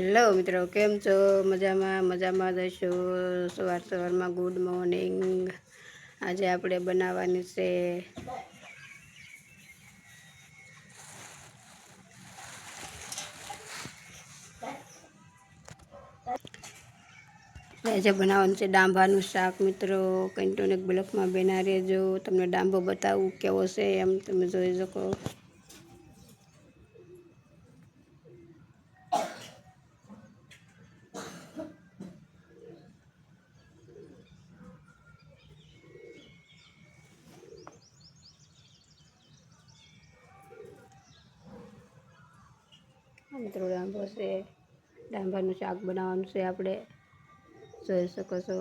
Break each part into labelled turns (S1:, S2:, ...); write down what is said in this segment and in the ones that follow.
S1: Hello મિત્રો, કેમ છો? મજામાં દઈશું. સવારમાં ગુડ મોર્નિંગ. આજે આપણે બનાવવાની છે ડાંભાનું શાક. મિત્રો કન્ટિન્યુ બ્લોકમાં બના રહેજો. તમને ડાંભો બતાવું કેવો છે એમ તમે જોઈ શકો. મિત્રો ડાંભો છે, ડાંભાનું શાક બનાવવાનું છે. આપણે જોઈ શકો છો.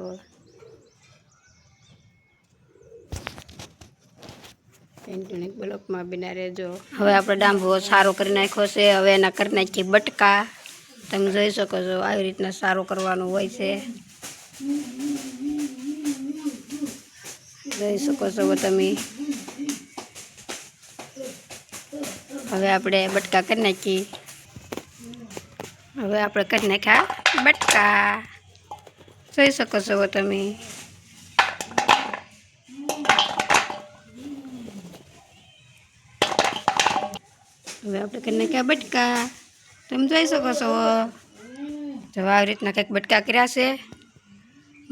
S1: કન્ટિન્યુ બ્લોકમાં બના રહેજો. હવે આપણે ડાંભો સારો કરી નાખ્યો છે. હવે એના કરી નાખીએ બટકા. તમે જોઈ શકો છો આવી રીતના સારો કરવાનું હોય છે. જોઈ શકો છો તમે. હવે આપણે બટકા કરી નાખીએ. હવે આપણે કરી નાખ્યા બટકા. જોઈ શકો છો તમે. હવે આપણે કરી નાખ્યા બટકા. તમે જોઈ શકો છો. જો આવી રીતના કંઈક બટકા કર્યા છે.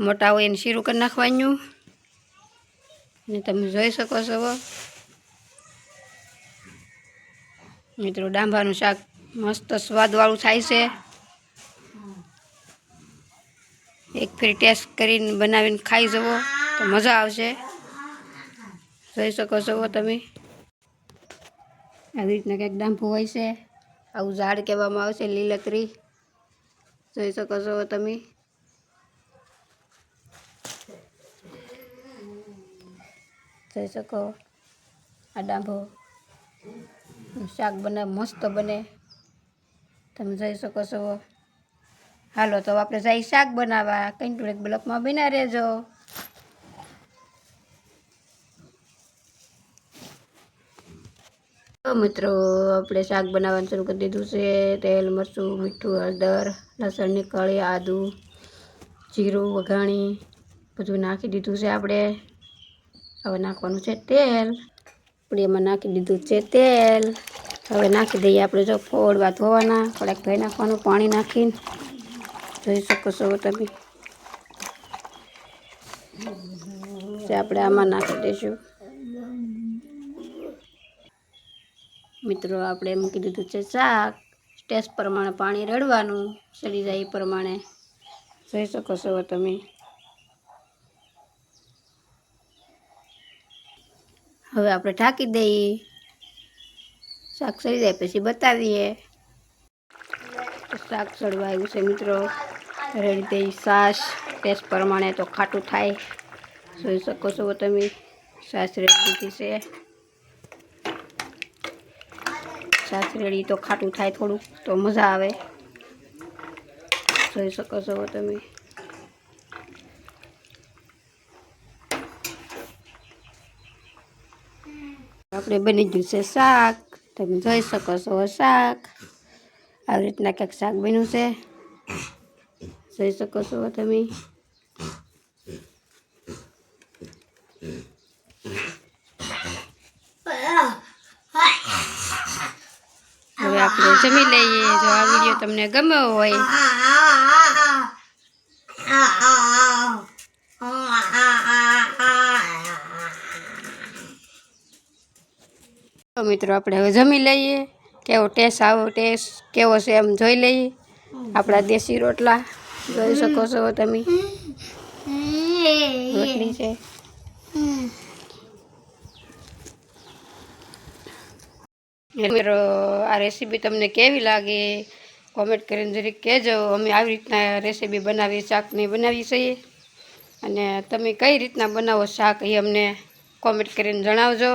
S1: મોટા હોય એને શીરું કરી નાખવાનું. ને તમે જોઈ શકો છો મિત્રો, ડાંભાનું શાક મસ્ત સ્વાદવાળું થાય છે. એક ફેર ટેસ્ટ કરીને બનાવીને ખાઈ જવો તો મજા આવશે. જોઈ શકો છો તમે. આવી રીતના કંઈક ડાંભો હોય છે. આવું ઝાડ કહેવામાં આવશે, લીલકરી. જોઈ શકો છો તમે. જોઈ શકો આ ડાંભો શાક બને મસ્ત બને. તમે જોઈ શકો છો. હાલો તો આપણે જઈ શાક બનાવવા. કન્ટિન્યુ બ્લોકમાં બના રહેજો. મિત્રો આપણે શાક બનાવવાનું શરૂ કરી દીધું છે. તેલ, મરચું, મીઠું, હળદર, લસણની કળી, આદું, જીરું વઘાણી બધું નાખી દીધું છે આપણે. હવે નાખવાનું છે તેલ. આપણે એમાં નાખી દીધું છે તેલ. હવે નાખી દઈએ આપણે જો ફોડવા ધોવાના. થોડાક ધોઈ નાખવાનું પાણી નાખીને. જોઈ શકો છો તમે. આપણે આમાં નાખી દઈશું. મિત્રો આપણે મૂકી દીધું છે શાક. ટેસ્ટ પ્રમાણે પાણી રેડવાનું, સડી જાય એ પ્રમાણે. જોઈ શકો છો તમે. હવે આપણે ઢાંકી દઈએ. શાક સડી જાય પછી બતાવીએ. શાક સડવા આવ્યું છે મિત્રો. રેડી દઈ છાશ ટેસ્ટ પ્રમાણે, તો ખાટું થાય. જોઈ શકો છો તમે. છાશ રેડી દીધી છે. છાશ રેડી તો ખાટું થાય થોડુંક, તો મજા આવે. જોઈ શકો છો તમે. આપણે બની ગયું છે શાક. તમે જોઈ શકો છો શાક. આવી રીતના કંઈક શાક બન્યું છે. જોઈ શકો છો તમે. હવે આપણે જમી લઈએ. જો આ વિડીયો તમને ગમ્યો હોય તો મિત્રો આપણે હવે જમી લઈએ. કેવો ટેસ્ટ કેવો છે એમ જોઈ લઈએ. આપણા દેશી રોટલા જોઈ શકો છો તમે. રોટલી છે. આ રેસીપી તમને કેવી લાગે કોમેન્ટ કરીને જરીક કહેજો. અમે આવી રીતના રેસીપી બનાવી શાકની બનાવી છીએ. અને તમે કઈ રીતના બનાવો શાક એ અમને કોમેન્ટ કરીને જણાવજો.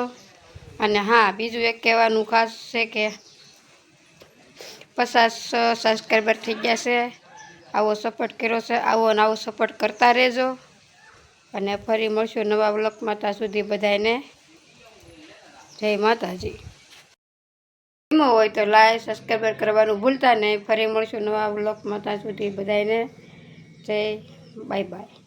S1: અને હા, બીજું એક કહેવાનું ખાસ છે કે 50 સબસ્ક્રાઈબર થઈ ગયા છે. આવો સપોર્ટ કર્યો છે. આવો અને આવો સપોર્ટ કરતા રહેજો. અને ફરી મળશું નવા બ્લોગમાં. ત્યાં સુધી બધાને જય માતાજી. હોય તો લાઈક સબસ્ક્રાઈબ કરવાનું ભૂલતા નહીં. ફરી મળશું નવા વ્લોગમાં. ત્યાં સુધી બધાને જય બાય બાય.